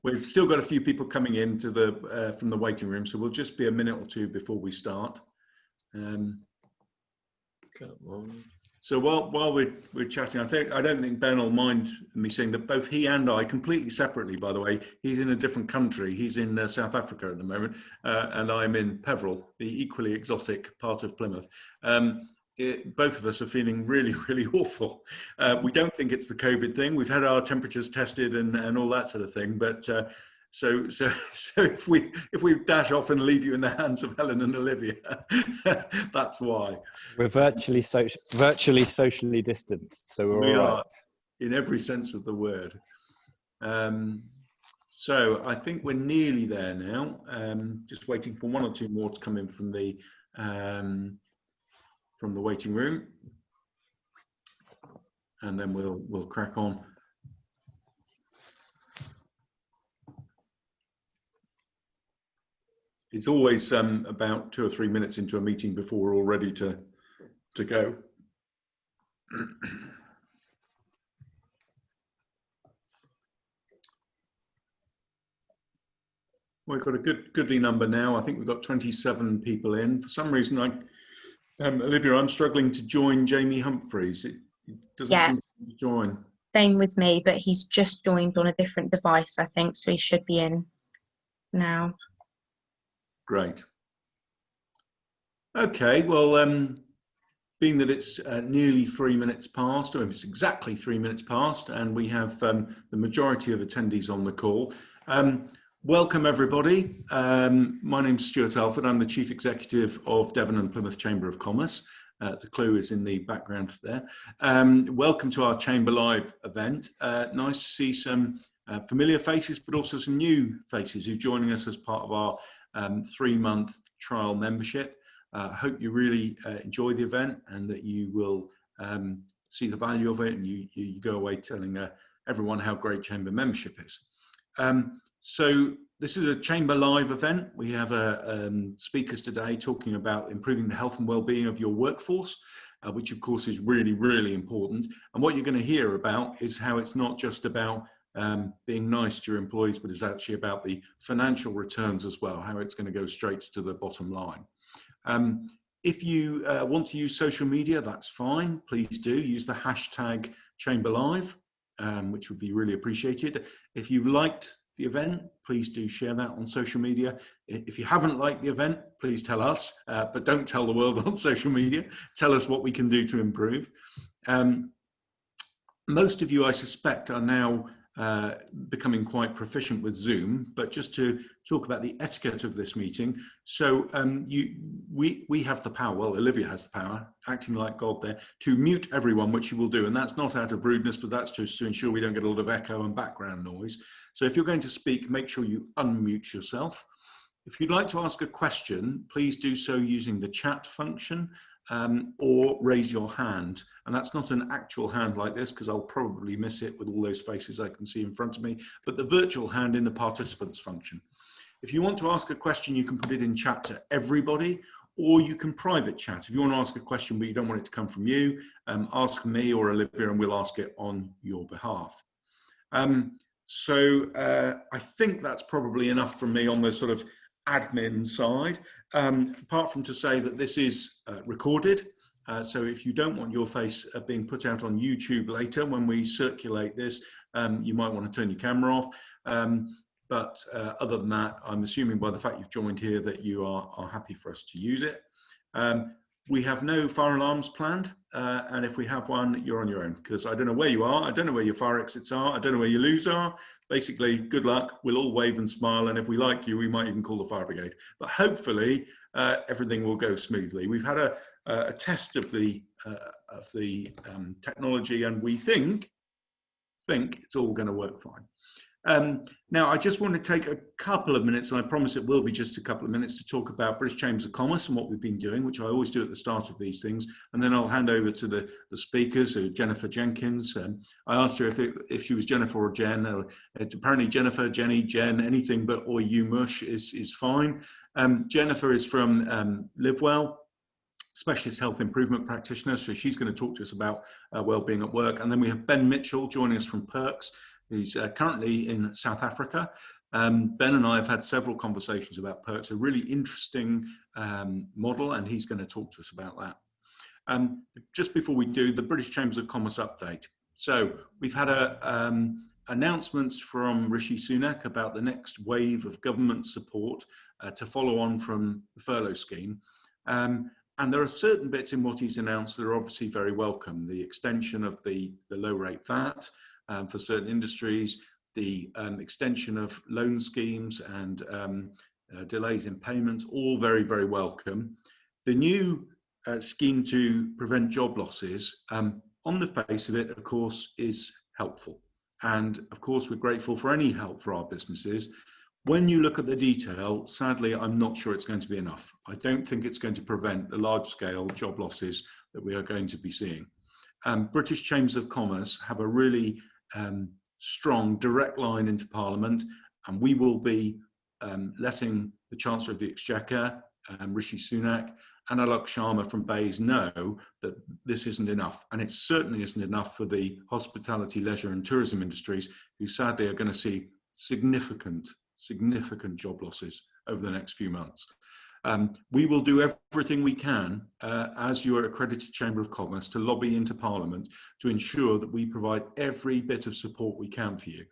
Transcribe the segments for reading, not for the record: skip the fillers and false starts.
We've still got a few people coming in to the from the waiting room, so we'll just be a minute or two before we start. Come on. So while we're chatting, I don't think Ben will mind me saying that both he and I, completely separately, by the way, he's in a different country. He's in South Africa at the moment, and I'm in Peveril, the equally exotic part of Plymouth. Both of us are feeling really, really awful. We don't think it's the COVID thing. We've had our temperatures tested and all that sort of thing, but. So if we dash off and leave you in the hands of Helen and Olivia, that's why. We're virtually socially distanced, so we're all right. In every sense of the word. So I think we're nearly there now. Just waiting for one or two more to come in from the waiting room, and then we'll crack on. It's always about 2 or 3 minutes into a meeting before we're all ready to go. We've got a goodly number now. I think we've got 27 people in. For some reason, Olivia, I'm struggling to join Jamie Humphreys. It doesn't seem to join. Same with me, but he's just joined on a different device, I think, so he should be in now. Great. Okay, well, being that it's nearly 3 minutes past, or it's exactly 3 minutes past, and we have the majority of attendees on the call. Welcome, everybody. My name's Stuart Alford. I'm the Chief Executive of Devon and Plymouth Chamber of Commerce. The clue is in the background there. Welcome to our Chamber Live event. Nice to see some familiar faces, but also some new faces who are joining us as part of our 3-month trial membership. I hope you really enjoy the event and that you will see the value of it, and you go away telling everyone how great Chamber membership is. So this is a Chamber Live event. We have speakers today talking about improving the health and well-being of your workforce, which of course is really, really important. And what you're going to hear about is how it's not just about being nice to your employees, but it's actually about the financial returns as well, how it's going to go straight to the bottom line. If you want to use social media, that's fine. Please do use the hashtag ChamberLive, which would be really appreciated. If you've liked the event, please do share that on social media. If you haven't liked the event, please tell us, but don't tell the world on social media. Tell us what we can do to improve. Most of you, I suspect, are now becoming quite proficient with Zoom, but just to talk about the etiquette of this meeting. So we have the power, well, Olivia has the power, acting like God there, to mute everyone, which you will do. And that's not out of rudeness, but that's just to ensure we don't get a lot of echo and background noise. So if you're going to speak, make sure you unmute yourself. If you'd like to ask a question, please do so using the chat function. Or raise your hand, and that's not an actual hand like this because I'll probably miss it with all those faces I can see in front of me, but the virtual hand in the participants function. If you want to ask a question, you can put it in chat to everybody, or you can private chat. If you want to ask a question but you don't want it to come from you, ask me or Olivia and we'll ask it on your behalf. So I think that's probably enough from me on the sort of admin side. Apart from to say that this is recorded, so if you don't want your face being put out on YouTube later when we circulate this, you might want to turn your camera off. But other than that, I'm assuming by the fact you've joined here that you are happy for us to use it. We have no fire alarms planned, and if we have one, you're on your own, because I don't know where you are, I don't know where your fire exits are, I don't know where your loos are. Basically, good luck. We'll all wave and smile, and if we like you, we might even call the fire brigade. But hopefully, everything will go smoothly. We've had a test of the technology, and we think it's all going to work fine. Now, I just want to take a couple of minutes, and I promise it will be just a couple of minutes, to talk about British Chambers of Commerce and what we've been doing, which I always do at the start of these things. And then I'll hand over to the speakers, Jennifer Jenkins. I asked her if she was Jennifer or Jen. Apparently Jennifer, Jenny, Jen, anything but or you mush is fine. Jennifer is from Livewel, specialist health improvement practitioner. So she's going to talk to us about wellbeing at work. And then we have Ben Mitchell joining us from pirkx. who's currently in South Africa. Ben and I have had several conversations about pirkx, a really interesting model, and he's going to talk to us about that. Just before we do, the British Chambers of Commerce update. So we've had announcements from Rishi Sunak about the next wave of government support to follow on from the furlough scheme. And there are certain bits in what he's announced that are obviously very welcome. The extension of the low rate VAT for certain industries, the extension of loan schemes and delays in payments, all very, very welcome. The new scheme to prevent job losses, on the face of it, of course, is helpful. And of course, we're grateful for any help for our businesses. When you look at the detail, sadly, I'm not sure it's going to be enough. I don't think it's going to prevent the large-scale job losses that we are going to be seeing. British Chambers of Commerce have a really strong direct line into Parliament, and we will be letting the Chancellor of the Exchequer, Rishi Sunak, and Alok Sharma from Bays know that this isn't enough. And it certainly isn't enough for the hospitality, leisure and tourism industries, who sadly are going to see significant job losses over the next few months. We will do everything we can as your accredited Chamber of Commerce to lobby into Parliament to ensure that we provide every bit of support we can for you.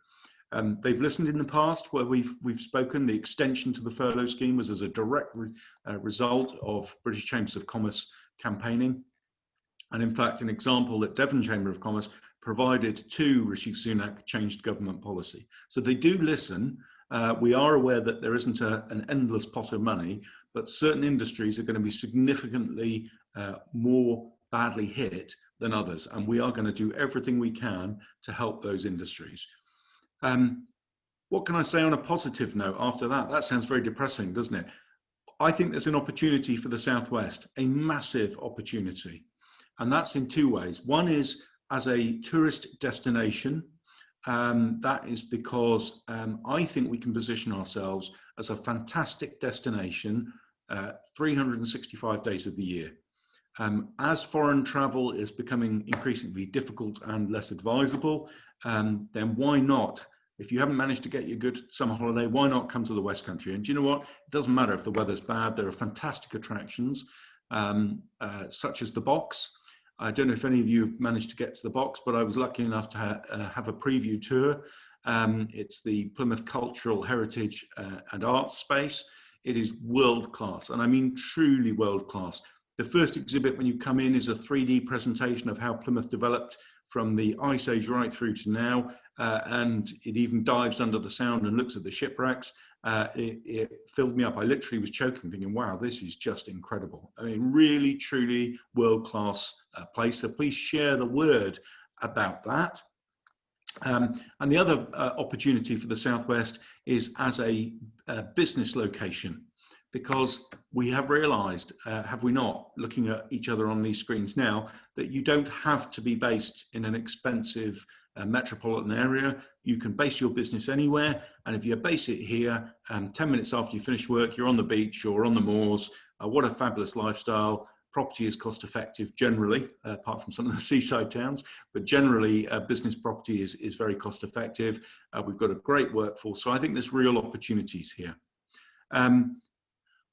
They've listened in the past where we've spoken. The extension to the furlough scheme was as a direct result of British Chambers of Commerce campaigning. And in fact, an example that Devon Chamber of Commerce provided to Rishi Sunak changed government policy. So they do listen. We are aware that there isn't an endless pot of money, but certain industries are going to be significantly more badly hit than others. And we are going to do everything we can to help those industries. What can I say on a positive note after that? That sounds very depressing, doesn't it? I think there's an opportunity for the Southwest, a massive opportunity. And that's in two ways. One is as a tourist destination. That is because I think we can position ourselves as a fantastic destination 365 days of the year. As foreign travel is becoming increasingly difficult and less advisable, then why not? If you haven't managed to get your good summer holiday, why not come to the West Country? And do you know what? It doesn't matter if the weather's bad. There are fantastic attractions, such as the Box. I don't know if any of you have managed to get to the Box, but I was lucky enough to have a preview tour. It's the Plymouth Cultural Heritage and Arts Space. It is world class, and I mean truly world class. The first exhibit when you come in is a 3D presentation of how Plymouth developed from the Ice Age right through to now, and it even dives under the Sound and looks at the shipwrecks. It filled me up. I literally was choking, thinking, wow, this is just incredible. I mean, really, truly world-class place. So please share the word about that. And the other opportunity for the Southwest is as a business location, because we have realized, have we not, looking at each other on these screens now, that you don't have to be based in an expensive metropolitan area. You can base your business anywhere. And if you base it here, 10 minutes after you finish work, you're on the beach or on the moors. What a fabulous lifestyle. Property is cost effective generally, apart from some of the seaside towns, but generally business property is very cost effective. We've got a great workforce. So I think there's real opportunities here.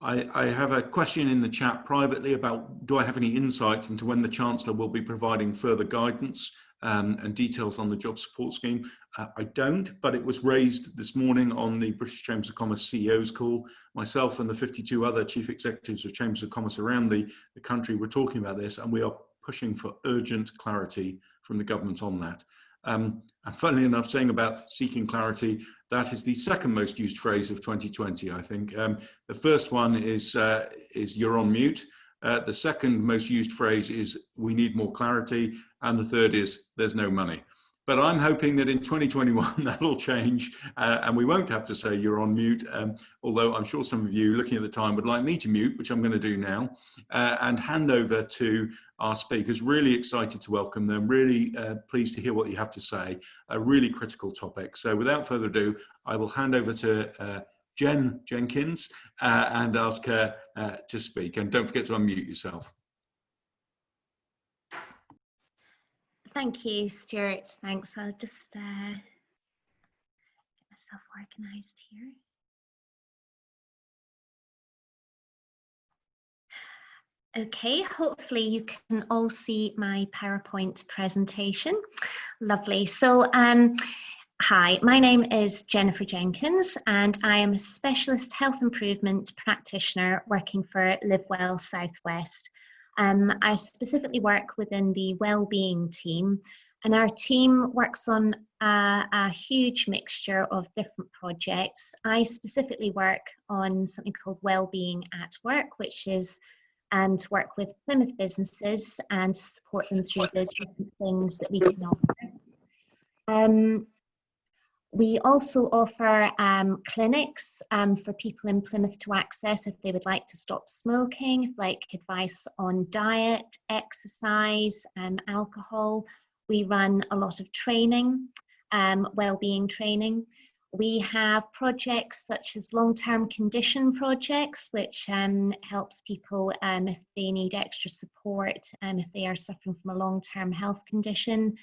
I have a question in the chat privately about, do I have any insight into when the Chancellor will be providing further guidance and details on the job support scheme? I don't, but it was raised this morning on the British Chambers of Commerce CEO's call. Myself and the 52 other chief executives of Chambers of Commerce around the country were talking about this, and we are pushing for urgent clarity from the government on that. And funnily enough, saying about seeking clarity, that is the second most used phrase of 2020, I think. The first one is you're on mute. The second most used phrase is we need more clarity. And the third is there's no money. But I'm hoping that in 2021 that'll change and we won't have to say you're on mute, although I'm sure some of you looking at the time would like me to mute, which I'm going to do now, and hand over to our speakers. Really excited to welcome them, really pleased to hear what you have to say, a really critical topic. So without further ado, I will hand over to Jen Jenkins and ask her to speak. And don't forget to unmute yourself. Thank you, Stuart. Thanks. I'll just myself organized here. Okay, hopefully you can all see my PowerPoint presentation. Lovely. So, hi, my name is Jennifer Jenkins, and I am a specialist health improvement practitioner working for Livewel Southwest. I specifically work within the wellbeing team, and our team works on a huge mixture of different projects. I specifically work on something called Wellbeing at Work, which is to work with Plymouth businesses and to support them through the different things that we can offer. We also offer clinics for people in Plymouth to access if they would like to stop smoking, like advice on diet, exercise, alcohol. We run a lot of training, wellbeing training. We have projects such as long-term condition projects, which helps people if they need extra support, if they are suffering from a long-term health condition.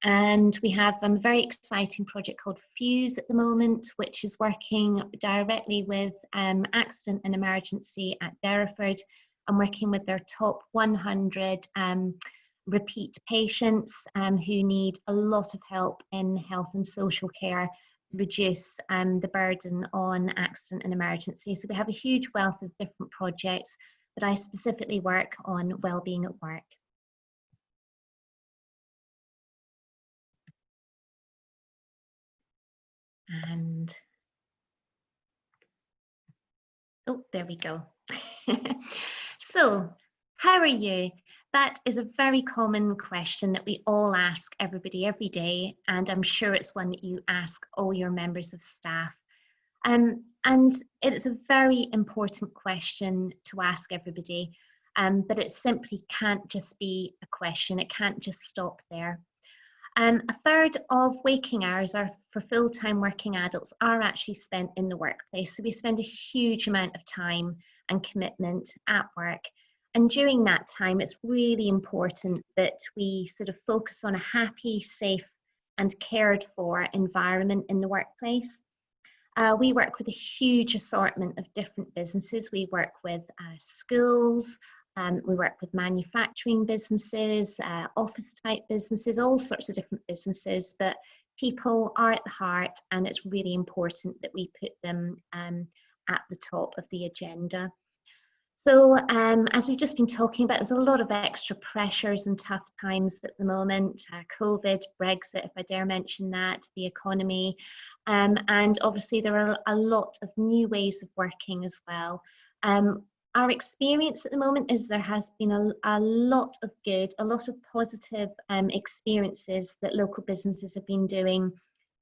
And we have a very exciting project called Fuse at the moment, which is working directly with accident and emergency at Derriford and working with their top 100 repeat patients who need a lot of help in health and social care, reduce the burden on accident and emergency. So we have a huge wealth of different projects, but I specifically work on wellbeing at work. And oh, there we go. So, how are you? That is a very common question that we all ask everybody every day, and I'm sure it's one that you ask all your members of staff. And it is a very important question to ask everybody, but it simply can't just be a question. It can't just stop there. A third of waking hours are for full-time working adults are actually spent in the workplace. So we spend a huge amount of time and commitment at work. And during that time, it's really important that we sort of focus on a happy, safe, and cared for environment in the workplace. We work with a huge assortment of different businesses. We work with schools, we work with manufacturing businesses, office type businesses, all sorts of different businesses, but people are at the heart, and it's really important that we put them at the top of the agenda. So as we've just been talking about, there's a lot of extra pressures and tough times at the moment, COVID, Brexit, if I dare mention that, the economy, and obviously there are a lot of new ways of working as well. Our experience at the moment is there has been a lot of good, a lot of positive experiences that local businesses have been doing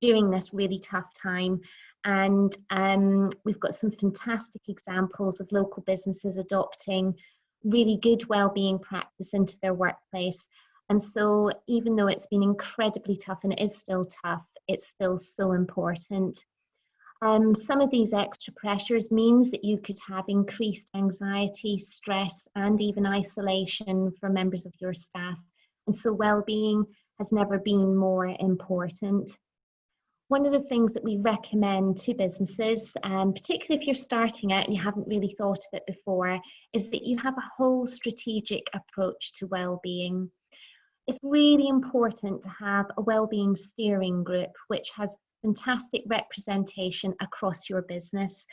during this really tough time. And we've got some fantastic examples of local businesses adopting really good wellbeing practice into their workplace. And so even though it's been incredibly tough, and it is still tough, it's still so important. Some of these extra pressures means that you could have increased anxiety, stress, and even isolation for members of your staff. And so wellbeing has never been more important. One of the things that we recommend to businesses, particularly if you're starting out and you haven't really thought of it before, is that you have a whole strategic approach to wellbeing. It's really important to have a wellbeing steering group which has fantastic representation across your business.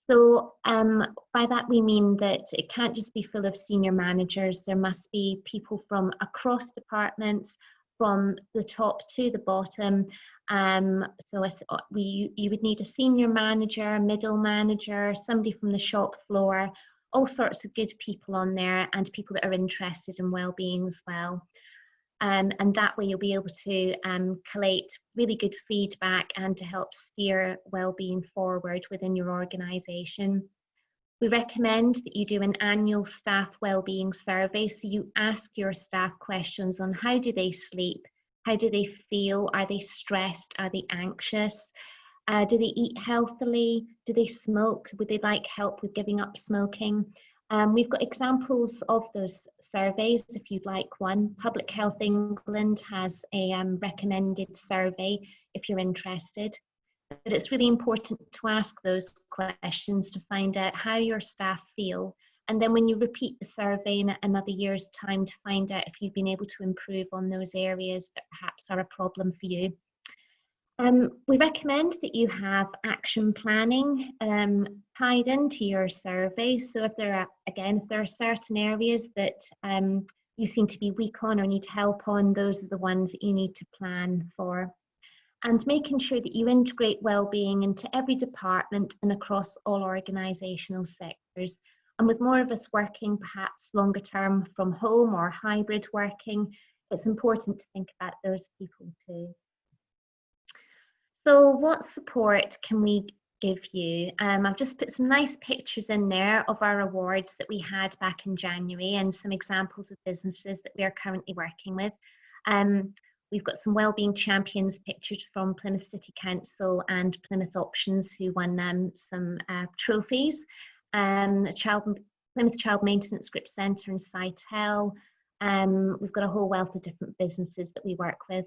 So by that we mean that it can't just be full of senior managers. There must be people from across departments, from the top to the bottom. So you would need a senior manager, middle manager, somebody from the shop floor, all sorts of good people on there, and people that are interested in wellbeing as well. And that way you'll be able to collate really good feedback and to help steer wellbeing forward within your organisation. We recommend that you do an annual staff wellbeing survey. So you ask your staff questions on how do they sleep, how do they feel, are they stressed, are they anxious, do they eat healthily, do they smoke, would they like help with giving up smoking. We've got examples of those surveys if you'd like one. Public Health England has a recommended survey if you're interested. But it's really important to ask those questions to find out how your staff feel. And then when you repeat the survey in another year's time, to find out if you've been able to improve on those areas that perhaps are a problem for you. We recommend that you have action planning tied into your survey. So if there are certain areas that you seem to be weak on or need help on, those are the ones that you need to plan for. And making sure that you integrate wellbeing into every department and across all organisational sectors. And with more of us working perhaps longer term from home or hybrid working, it's important to think about those people too. So what support can we give you? I've just put some nice pictures in there of our awards that we had back in January and some examples of businesses that we are currently working with. We've got some Wellbeing Champions pictures from Plymouth City Council and Plymouth Options, who won some trophies. Plymouth Child Maintenance Group Centre and Sitel. We've got a whole wealth of different businesses that we work with.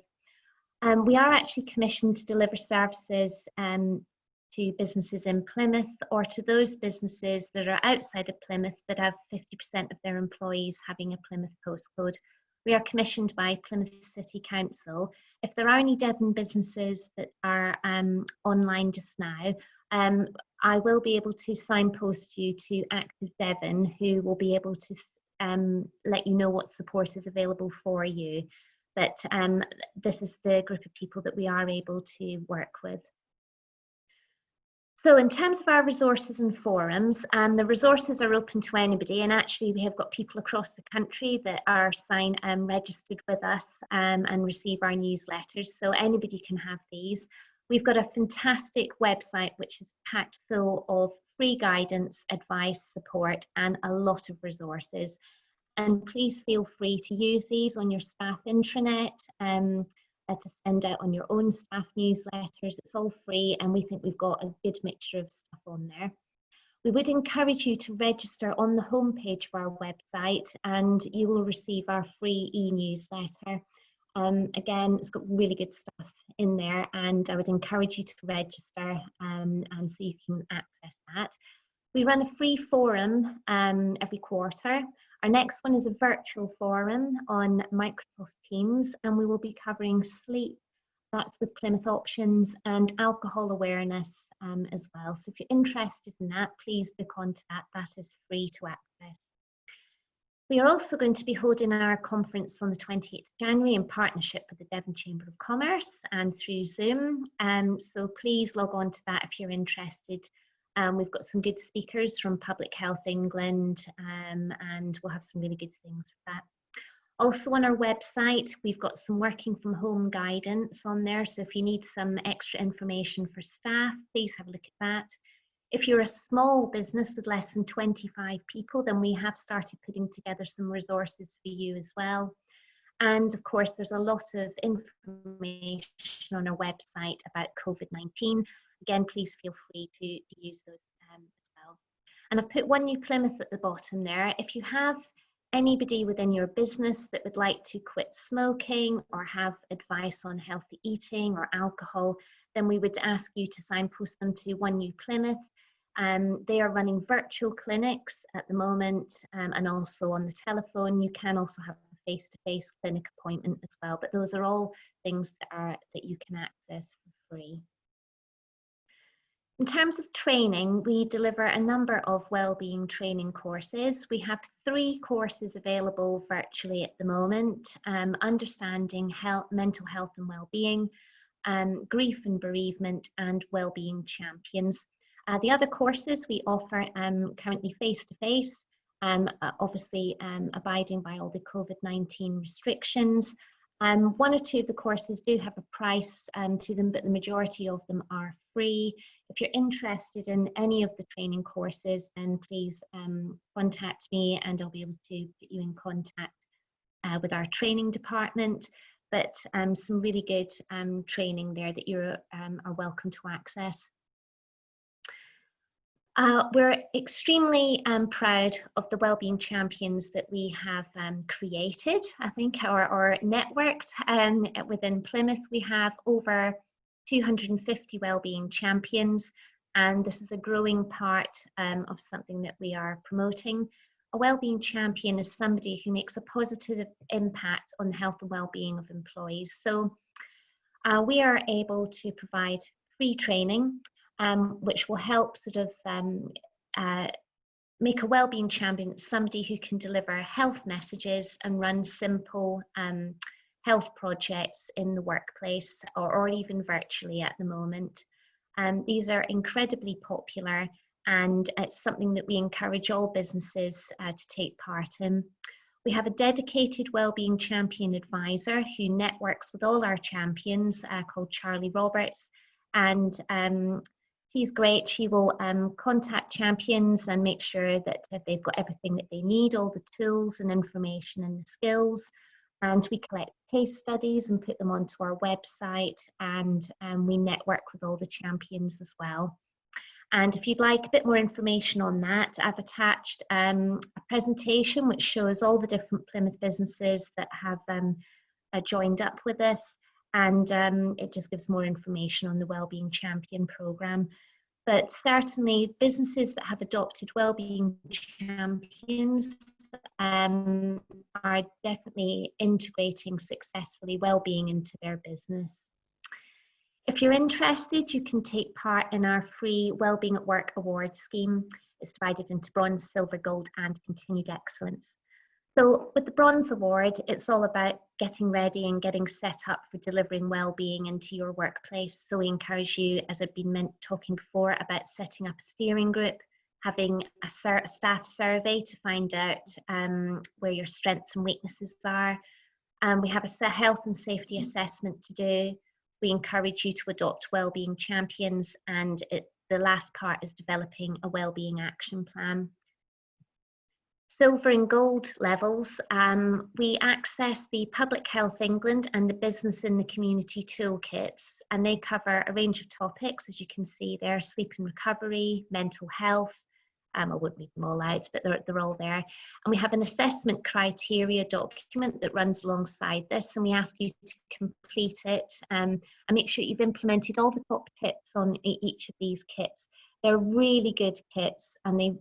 We are actually commissioned to deliver services to businesses in Plymouth or to those businesses that are outside of Plymouth that have 50% of their employees having a Plymouth postcode. We are commissioned by Plymouth City Council. If there are any Devon businesses that are online just now, I will be able to signpost you to Active Devon, who will be able to let you know what support is available for you. But this is the group of people that we are able to work with. So in terms of our resources and forums, the resources are open to anybody, and actually we have got people across the country that are registered with us and receive our newsletters, so anybody can have these. We've got a fantastic website which is packed full of free guidance, advice, support, and a lot of resources. And please feel free to use these on your staff intranet, to send out on your own staff newsletters. It's all free, and we think we've got a good mixture of stuff on there. We would encourage you to register on the homepage of our website, and you will receive our free e-newsletter. Again, it's got really good stuff in there, and I would encourage you to register and so you can access that. We run a free forum every quarter. Our next one is a virtual forum on Microsoft Teams, and we will be covering sleep, that's with Plymouth Options, and alcohol awareness as well. So if you're interested in that, please book onto that. That is free to access. We are also going to be holding our conference on the 28th of January in partnership with the Devon Chamber of Commerce and through Zoom. So please log on to that if you're interested. We've got some good speakers from Public Health England, and we'll have some really good things for that. Also on our website, we've got some working from home guidance on there. So if you need some extra information for staff, please have a look at that. If you're a small business with less than 25 people, then we have started putting together some resources for you as well. And of course, there's a lot of information on our website about COVID-19. Again, please feel free to use those as well. And I've put One New Plymouth at the bottom there. If you have anybody within your business that would like to quit smoking or have advice on healthy eating or alcohol, then we would ask you to signpost them to One New Plymouth. They are running virtual clinics at the moment, and also on the telephone. You can also have a face-to-face clinic appointment as well, but those are all things that you can access for free. In terms of training, we deliver a number of wellbeing training courses. We have 3 courses available virtually at the moment: Understanding Mental Health and Wellbeing, Grief and Bereavement, and Wellbeing Champions. The other courses we offer currently face-to-face, obviously abiding by all the COVID-19 restrictions. 1 or 2 of the courses do have a price to them, but the majority of them are free. If you're interested in any of the training courses, then please contact me and I'll be able to put you in contact with our training department. But some really good training there that you are welcome to access. We're extremely proud of the Wellbeing Champions that we have created, I think, or networked within Plymouth. We have over 250 Wellbeing Champions, and this is a growing part of something that we are promoting. A Wellbeing Champion is somebody who makes a positive impact on the health and well-being of employees. So we are able to provide free training, which will help sort of make a Wellbeing Champion somebody who can deliver health messages and run simple health projects in the workplace, or even virtually at the moment. These are incredibly popular, and it's something that we encourage all businesses to take part in. We have a dedicated Wellbeing Champion advisor who networks with all our champions, called Charlie Roberts, and she's great. She will contact champions and make sure that they've got everything that they need, all the tools and information and the skills. And we collect case studies and put them onto our website, and we network with all the champions as well. And if you'd like a bit more information on that, I've attached a presentation which shows all the different Plymouth businesses that have joined up with us, and it just gives more information on the Wellbeing Champion programme. But certainly businesses that have adopted Wellbeing Champions are definitely integrating successfully wellbeing into their business. If you're interested, you can take part in our free Wellbeing at Work award scheme. It's divided into bronze, silver, gold and continued excellence. So with the bronze award, it's all about getting ready and getting set up for delivering wellbeing into your workplace. So we encourage you, as I've been talking before, about setting up a steering group, having a staff survey to find out where your strengths and weaknesses are. We have a health and safety assessment to do. We encourage you to adopt Wellbeing Champions, and the last part is developing a wellbeing action plan. Silver and gold levels, we access the Public Health England and the Business in the Community toolkits, and they cover a range of topics, as you can see there: sleep and recovery, mental health. I wouldn't read them all out, but they're all there. And we have an assessment criteria document that runs alongside this, and we ask you to complete it and make sure you've implemented all the top tips on each of these kits. They're really good kits, and they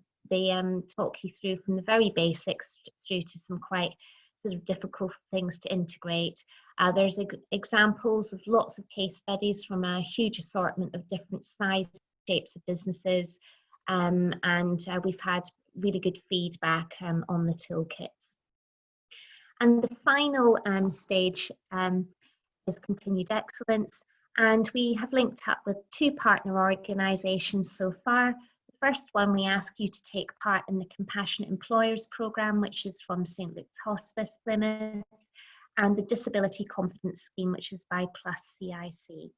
talk you through from the very basics through to some quite sort of difficult things to integrate. There's examples of lots of case studies from a huge assortment of different sizes, shapes of businesses, and we've had really good feedback on the toolkits. And the final stage is continued excellence, and we have linked up with 2 partner organisations so far. First one, we ask you to take part in the Compassionate Employers Programme, which is from St Luke's Hospice, Plymouth, and the Disability Confidence Scheme, which is by Plus CIC.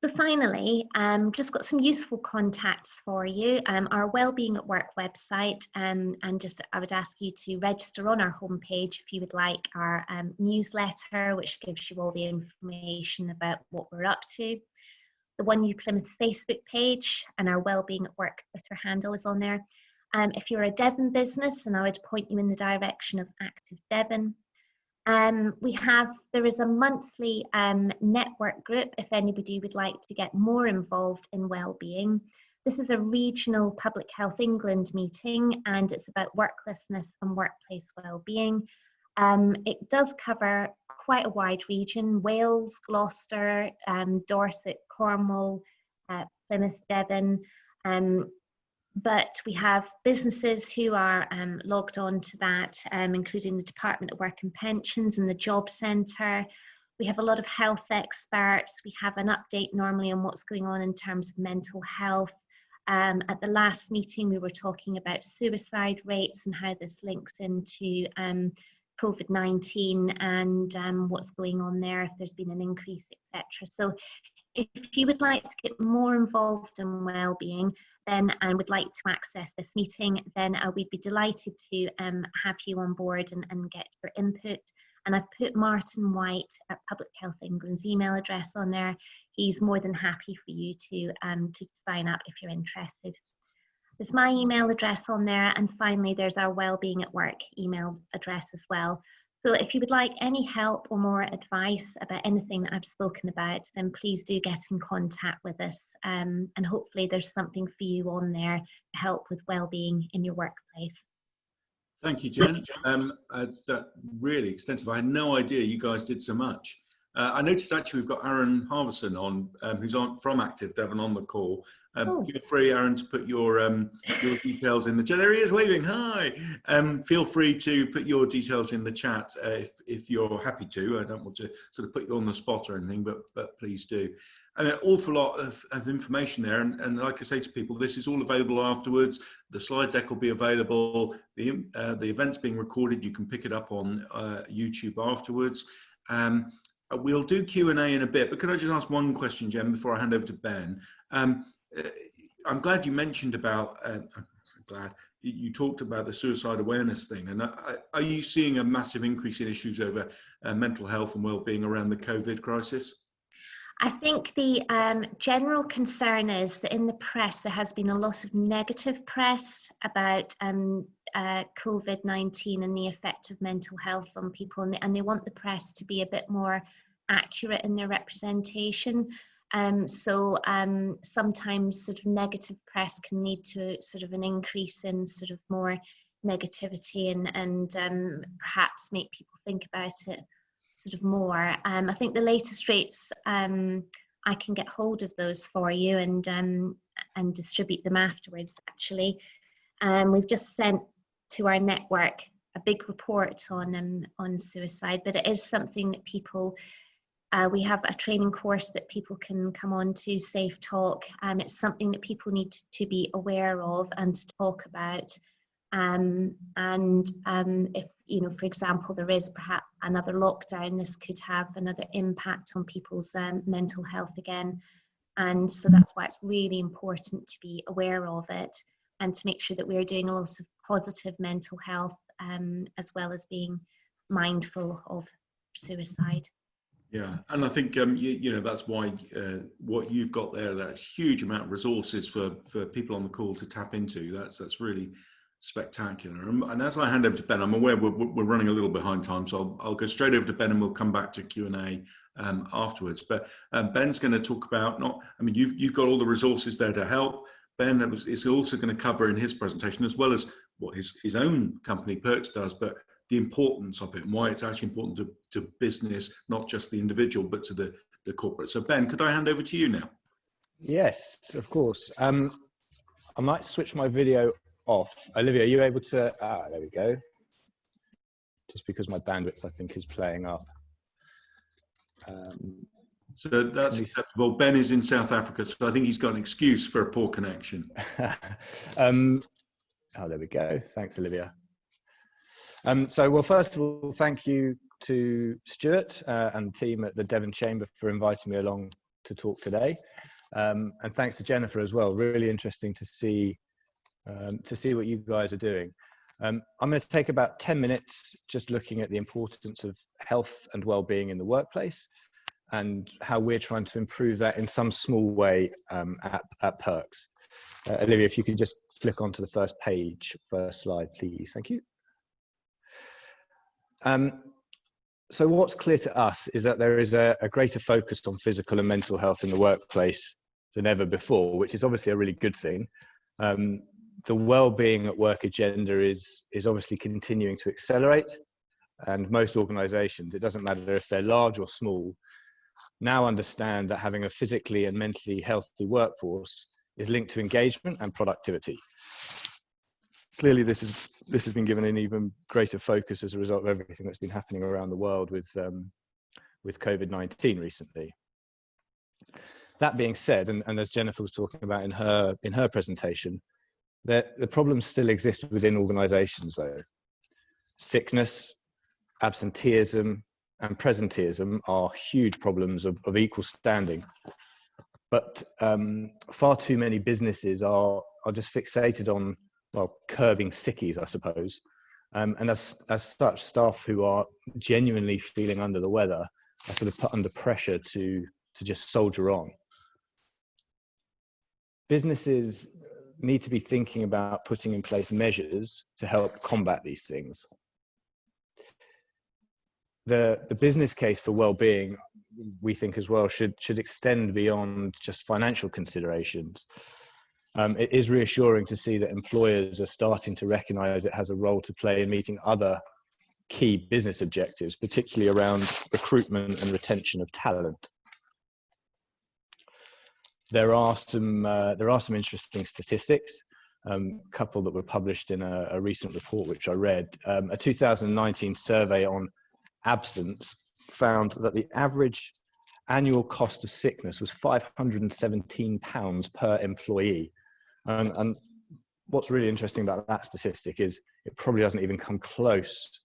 So finally, just got some useful contacts for you. Our Wellbeing at Work website, and just I would ask you to register on our homepage if you would like our newsletter, which gives you all the information about what we're up to. The One U Plymouth Facebook page and our Wellbeing at Work Twitter handle is on there. If you're a Devon business, and I would point you in the direction of Active Devon. There is a monthly network group if anybody would like to get more involved in wellbeing. This is a regional Public Health England meeting, and it's about worklessness and workplace wellbeing. It does cover quite a wide region: Wales, Gloucester, Dorset, Cornwall, Plymouth, Devon. But we have businesses who are logged on to that, including the Department of Work and Pensions and the Job Centre. We have a lot of health experts. We have an update normally on what's going on in terms of mental health. At the last meeting, we were talking about suicide rates and how this links into COVID-19 and what's going on there, if there's been an increase, etc. So if you would like to get more involved in wellbeing then and would like to access this meeting, then we'd be delighted to have you on board and get your input. And I've put Martin White at Public Health England's email address on there. He's more than happy for you to sign up if you're interested. There's my email address on there, and finally there's our Wellbeing at Work email address as well. So if you would like any help or more advice about anything that I've spoken about, then please do get in contact with us. And hopefully there's something for you on there to help with well-being in your workplace. Thank you, Jen. It's really extensive. I had no idea you guys did so much. I noticed actually we've got Aaron Harvison on, who's from Active Devon on the call. Feel free, Aaron, to put your details in the chat. There he is waving, hi. Feel free to put your details in the chat if you're happy to. I don't want to sort of put you on the spot or anything, but please do. And an awful lot of information there. And like I say to people, this is all available afterwards. The slide deck will be available. The event's being recorded. You can pick it up on YouTube afterwards. We'll do Q&A in a bit, but could I just ask one question, Jen, before I hand over to Ben? I'm glad you mentioned about, I'm so glad you talked about the suicide awareness thing. And are you seeing a massive increase in issues over mental health and well-being around the COVID crisis? I think the general concern is that in the press there has been a lot of negative press about COVID-19 and the effect of mental health on people, and they want the press to be a bit more accurate in their representation. Sometimes sort of negative press can lead to sort of an increase in sort of more negativity and perhaps make people think about it sort of more. I think the latest rates, I can get hold of those for you and distribute them afterwards, actually. We've just sent to our network a big report on suicide, but it is something that people, we have a training course that people can come on to, Safe Talk. It's something that people need to be aware of and to talk about. If, you know, for example, there is perhaps another lockdown, this could have another impact on people's mental health again. And so that's why it's really important to be aware of it and to make sure that we're doing a lot of positive mental health as well as being mindful of suicide. Yeah, and I think you know, that's why what you've got there, that huge amount of resources for people on the call to tap into. That's really spectacular. And as I hand over to Ben, I'm aware we're running a little behind time, so I'll go straight over to Ben and we'll come back to Q&A afterwards. But Ben's going to talk about you've got all the resources there to help. Ben is also going to cover in his presentation, as well as what his own company pirkx does, but the importance of it and why it's actually important to business, not just the individual, but to the corporate. So Ben, could I hand over to you now? Yes, of course. I might switch my video off. Olivia, are you able to, there we go. Just because my bandwidth, I think, is playing up. So that's acceptable. Ben is in South Africa, so I think he's got an excuse for a poor connection. There we go. Thanks, Olivia. Well, first of all, thank you to Stuart and the team at the Devon Chamber for inviting me along to talk today. And thanks to Jennifer as well. Really interesting to see what you guys are doing. I'm going to take about 10 minutes just looking at the importance of health and well-being in the workplace and how we're trying to improve that in some small way at pirkx. Olivia, if you could just flick onto the first slide, please. Thank you. So what's clear to us is that there is a greater focus on physical and mental health in the workplace than ever before, which is obviously a really good thing. The well-being at work agenda is obviously continuing to accelerate, and most organizations, it doesn't matter if they're large or small, now understand that having a physically and mentally healthy workforce is linked to engagement and productivity. Clearly, this has been given an even greater focus as a result of everything that's been happening around the world with COVID-19 recently. That being said, and as Jennifer was talking about in her presentation, the problems still exist within organizations though. Sickness, absenteeism, and presenteeism are huge problems of equal standing. But far too many businesses are just fixated on, well, curbing sickies, I suppose. And as such, staff who are genuinely feeling under the weather are sort of put under pressure to just soldier on. Businesses need to be thinking about putting in place measures to help combat these things. The business case for well-being, we think as well, should extend beyond just financial considerations. It is reassuring to see that employers are starting to recognize it has a role to play in meeting other key business objectives, particularly around recruitment and retention of talent. There are some interesting statistics, a couple that were published in a recent report which I read. A 2019 survey on absence found that the average annual cost of sickness was £517 per employee. And what's really interesting about that statistic is it probably doesn't even come close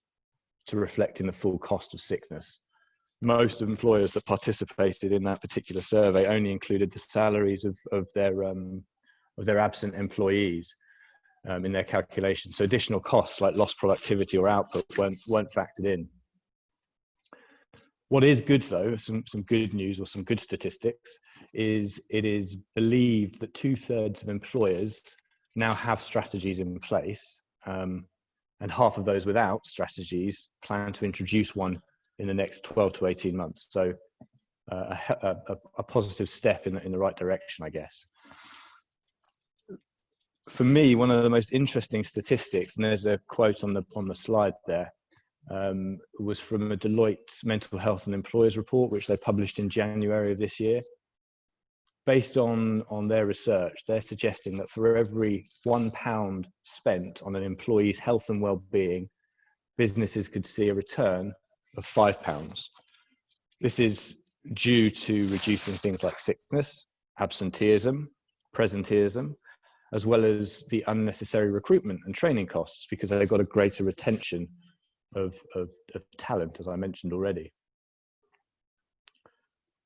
to reflecting the full cost of sickness. Most employers that participated in that particular survey only included the salaries of their absent employees in their calculation. So additional costs like lost productivity or output weren't factored in. What is good though, some good news or some good statistics, is it is believed that 2/3 of employers now have strategies in place, and half of those without strategies plan to introduce one in the next 12 to 18 months. So a positive step in the right direction, I guess. For me, one of the most interesting statistics, and there's a quote on the slide there, was from a Deloitte Mental Health and Employers report, which they published in January of this year. Based on their research, they're suggesting that for every £1 spent on an employee's health and well-being, businesses could see a return of £5. This is due to reducing things like sickness, absenteeism, presenteeism, as well as the unnecessary recruitment and training costs, because they've got a greater retention of talent, as I mentioned already.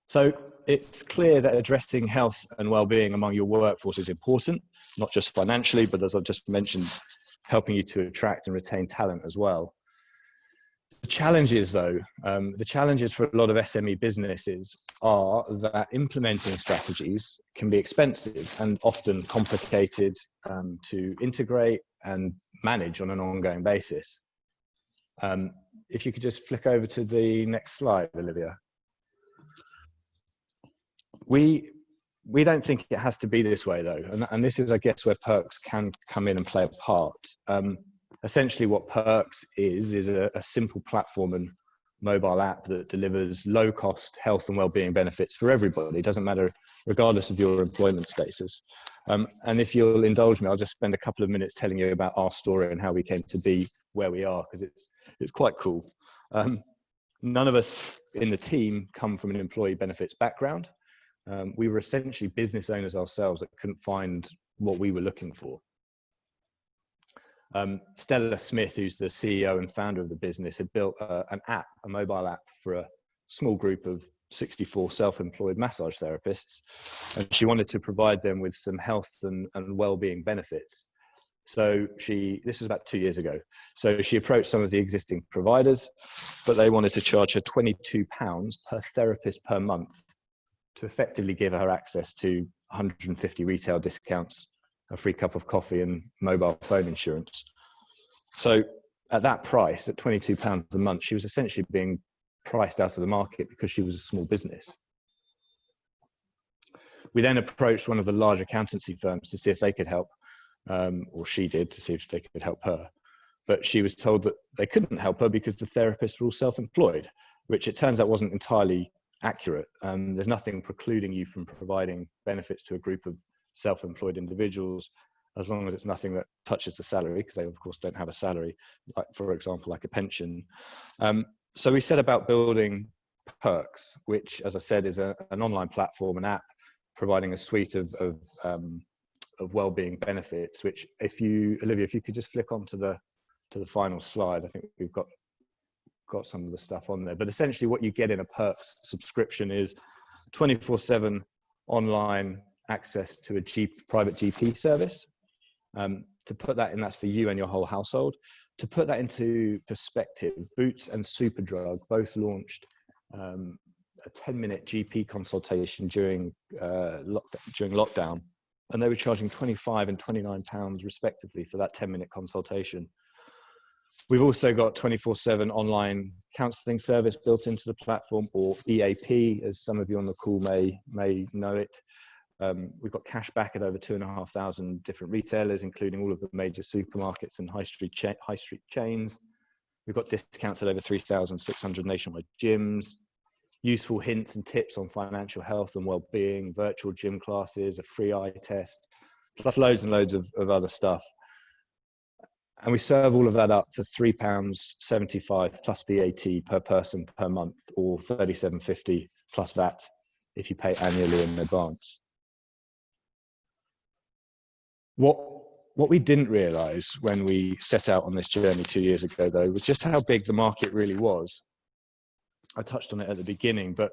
So it's clear that addressing health and well-being among your workforce is important, not just financially, but as I've just mentioned, helping you to attract and retain talent as well. The challenges though, the challenges for a lot of SME businesses are that implementing strategies can be expensive and often complicated to integrate and manage on an ongoing basis. If you could just flick over to the next slide, Olivia. We don't think it has to be this way though, and this is, I guess, where pirkx can come in and play a part. Essentially what pirkx is a simple platform and mobile app that delivers low cost health and well-being benefits for everybody. It doesn't matter, regardless of your employment status. And if you'll indulge me, I'll just spend a couple of minutes telling you about our story and how we came to be where we are, because it's quite cool. None of us in the team come from an employee benefits background. We were essentially business owners ourselves that couldn't find what we were looking for. Stella Smith, who's the CEO and founder of the business, had built an app, a mobile app, for a small group of 64 self-employed massage therapists, and she wanted to provide them with some health and well-being benefits. So this was about 2 years ago. So she approached some of the existing providers, but they wanted to charge her £22 per therapist per month to effectively give her access to 150 retail discounts, a free cup of coffee, and mobile phone insurance. So at that price, at £22 a month, she was essentially being priced out of the market because she was a small business. We then approached one of the large accountancy firms to see if they could help, or she did, to see if they could help her. But she was told that they couldn't help her because the therapists were all self-employed, which it turns out wasn't entirely accurate. There's nothing precluding you from providing benefits to a group of self-employed individuals, as long as it's nothing that touches the salary, because they of course don't have a salary, like, for example, like a pension. So we set about building pirkx, which, as I said, is an online platform, an app providing a suite of well-being benefits. Which, Olivia, if you could just flick on to the final slide, I think we've got some of the stuff on there. But essentially, what you get in a pirkx subscription is 24/7 online access to a private GP service. To put that in, that's for you and your whole household. To put that into perspective, Boots and Superdrug both launched a 10-minute GP consultation during lockdown, and they were charging £25 and £29 respectively for that 10-minute consultation. We've also got 24/7 online counselling service built into the platform, or EAP, as some of you on the call may know it. We've got cash back at over 2,500 different retailers, including all of the major supermarkets and high street chains. We've got discounts at over 3,600 nationwide gyms, useful hints and tips on financial health and well-being, virtual gym classes, a free eye test, plus loads and loads of other stuff. And we serve all of that up for £3.75 plus VAT per person per month, or £37.50 plus VAT if you pay annually in advance. What we didn't realise when we set out on this journey 2 years ago, though, was just how big the market really was. I touched on it at the beginning, but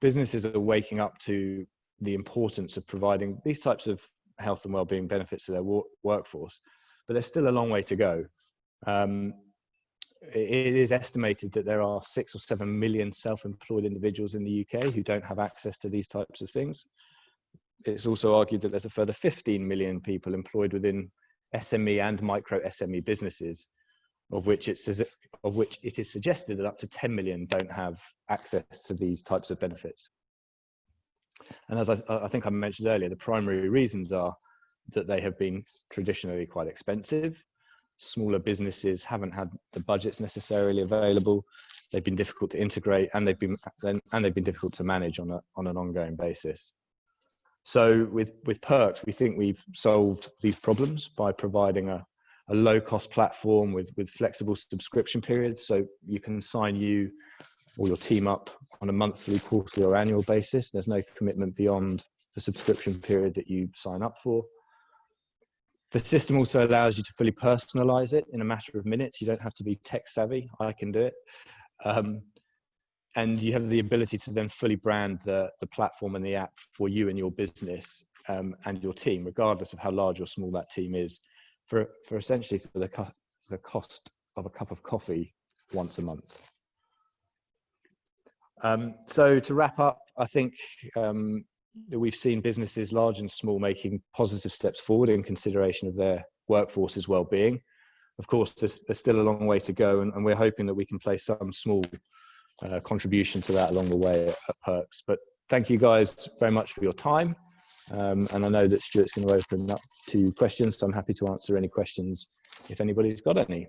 businesses are waking up to the importance of providing these types of health and wellbeing benefits to their workforce, but there's still a long way to go. It is estimated that there are 6 or 7 million self-employed individuals in the UK who don't have access to these types of things. It's also argued that there's a further 15 million people employed within SME and micro SME businesses, of which it is suggested that up to 10 million don't have access to these types of benefits. And as I think I mentioned earlier, the primary reasons are that they have been traditionally quite expensive. Smaller businesses haven't had the budgets necessarily available. They've been difficult to integrate, and they've been difficult to manage on an ongoing basis. So with pirkx, we think we've solved these problems by providing a low-cost platform with flexible subscription periods, so you can sign you or your team up on a monthly, quarterly, or annual basis. There's no commitment beyond the subscription period that you sign up for. The system also allows you to fully personalize it in a matter of minutes. You don't have to be tech savvy. I can do it. And you have the ability to then fully brand the platform and the app for you and your business and your team, regardless of how large or small that team is, for essentially for the cost of a cup of coffee once a month. So to wrap up, I think we've seen businesses large and small making positive steps forward in consideration of their workforce's well-being. Of course, there's still a long way to go, and we're hoping that we can play some small contribution to that along the way at pirkx. But thank you guys very much for your time. And I know that Stuart's going to open up to questions, so I'm happy to answer any questions if anybody's got any.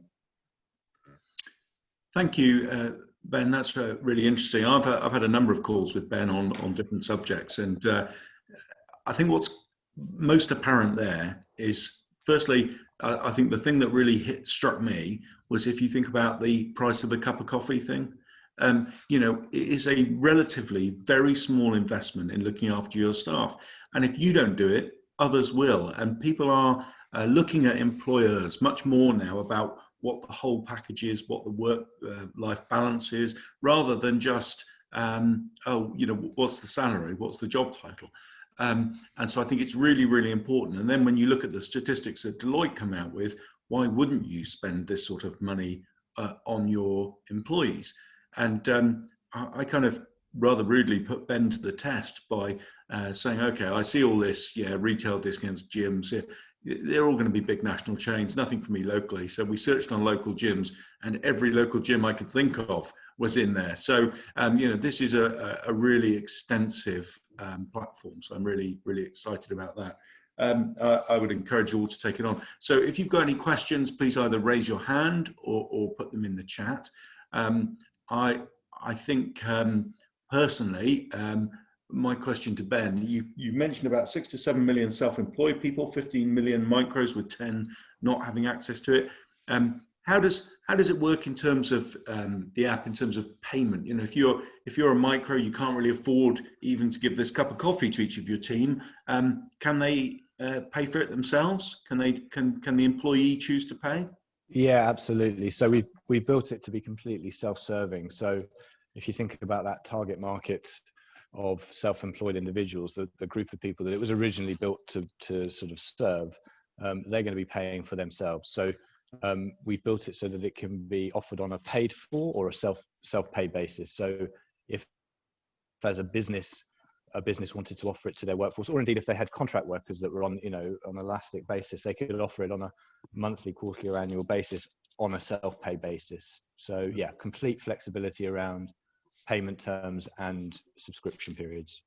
Thank you, Ben. That's really interesting. I've had a number of calls with Ben on different subjects, and I think what's most apparent there is, firstly, I think the thing that really struck me was, if you think about the price of a cup of coffee thing, you know, it is a relatively very small investment in looking after your staff, and if you don't do it, others will. And people are looking at employers much more now about what the whole package is, what the work-life balance is, rather than just, oh, you know, what's the salary, what's the job title. And so I think it's really, really important. And then when you look at the statistics that Deloitte come out with, why wouldn't you spend this sort of money on your employees? And I kind of rather rudely put Ben to the test by saying, okay, I see all this, yeah, retail discounts, gyms, yeah, they're all going to be big national chains, nothing for me locally. So we searched on local gyms, and every local gym I could think of was in there. So, you know, this is a really extensive platform. So I'm really, really excited about that. I would encourage you all to take it on. So if you've got any questions, please either raise your hand or put them in the chat. I think personally, my question to Ben, you mentioned about 6 to 7 million self-employed people, 15 million micros, with 10 not having access to it. How does it work in terms of the app, in terms of payment? You know, if you're a micro, you can't really afford even to give this cup of coffee to each of your team. Can they pay for it themselves? Can the employee choose to pay? Yeah, absolutely. So we built it to be completely self-serving. So if you think about that target market of self-employed individuals, the group of people that it was originally built to sort of serve, they're going to be paying for themselves. So we built it so that it can be offered on a paid for or a self-pay basis. So if as a business a business wanted to offer it to their workforce, or indeed if they had contract workers that were on, on an elastic basis, they could offer it on a monthly, quarterly, or annual basis on a self-pay basis. So yeah, complete flexibility around payment terms and subscription periods.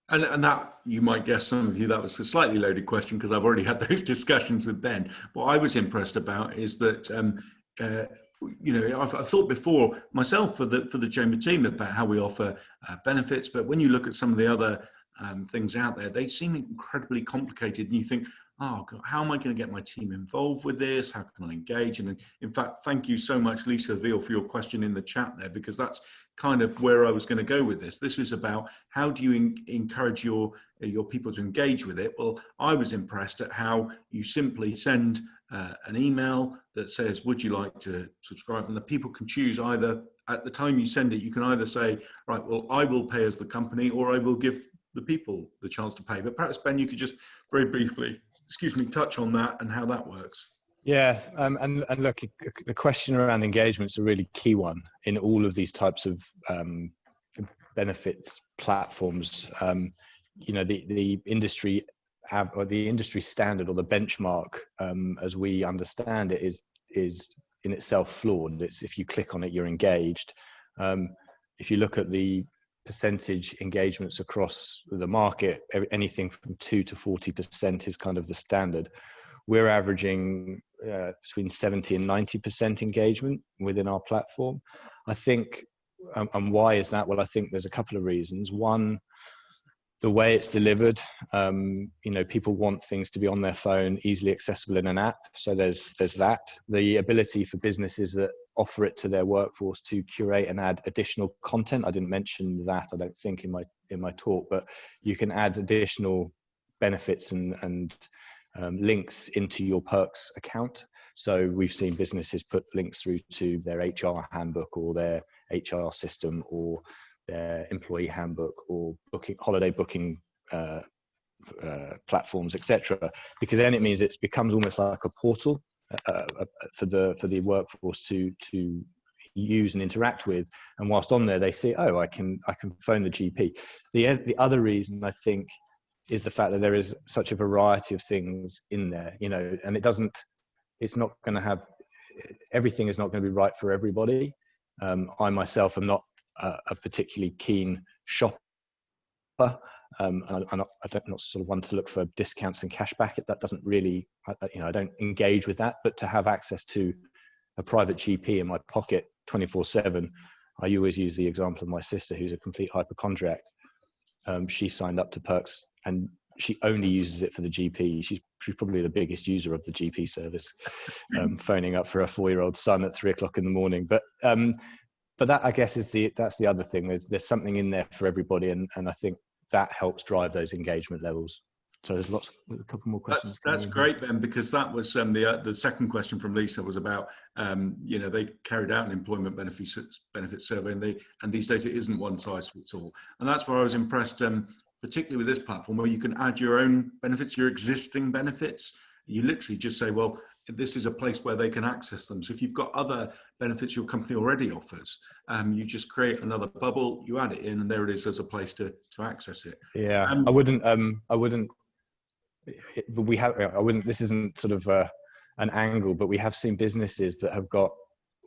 And that, you might guess, some of you, that was a slightly loaded question because I've already had those discussions with Ben. What I was impressed about is that, I've thought before myself for the Chamber team about how we offer benefits, but when you look at some of the other things out there, they seem incredibly complicated, and you think, oh God, how am I going to get my team involved with this? How can I engage? And in fact, thank you so much, Lisa Veal, for your question in the chat there, because that's kind of where I was going to go with this. This was about how do you encourage your people to engage with it? Well, I was impressed at how you simply send an email that says, would you like to subscribe? And the people can choose either, at the time you send it, you can either say, right, well, I will pay as the company, or I will give the people the chance to pay. But perhaps, Ben, you could just very briefly, touch on that and how that works. Yeah, and look, the question around engagement is a really key one in all of these types of benefits platforms. The industry or the industry standard or the benchmark, as we understand it, is in itself flawed. It's if you click on it, you're engaged. If you look at the percentage engagements across the market, anything from 2 to 40% is kind of the standard. We're averaging between 70 and 90% engagement within our platform. I think, and why is that? Well, I think there's a couple of reasons. One, the way it's delivered, people want things to be on their phone, easily accessible in an app. So there's that. The ability for businesses that offer it to their workforce to curate and add additional content. I didn't mention that, I don't think, in my talk, but you can add additional benefits and links into your perks account. So we've seen businesses put links through to their HR handbook or their HR system or their employee handbook or holiday booking platforms, etc. Because then it means it becomes almost like a portal for the workforce to use and interact with. And whilst on there, they see, oh, I can phone the GP. The other reason, I think, is the fact that there is such a variety of things in there, and it's not going to have, everything is not going to be right for everybody. I myself am not a particularly keen shopper. I'm not sort of one to look for discounts and cashback. That doesn't really, I don't engage with that. But to have access to a private GP in my pocket 24/7, I always use the example of my sister, who's a complete hypochondriac. She signed up to Perks and she only uses it for the GP. She's probably the biggest user of the GP service, phoning up for a 4-year-old son at 3 o'clock in the morning. But that, I guess, that's the other thing. There's something in there for everybody, and I think that helps drive those engagement levels. So there's a couple more questions. That's great, Ben, because that was the second question from Lisa was about, they carried out an employment benefits survey, and these days it isn't one size fits all. And that's where I was impressed, particularly with this platform, where you can add your own benefits, your existing benefits. You literally just say, well, this is a place where they can access them. So if you've got other benefits your company already offers, you just create another bubble, you add it in, and there it is as a place to access it. Yeah, I wouldn't. But we have. I wouldn't. This isn't sort of an angle, but we have seen businesses that have got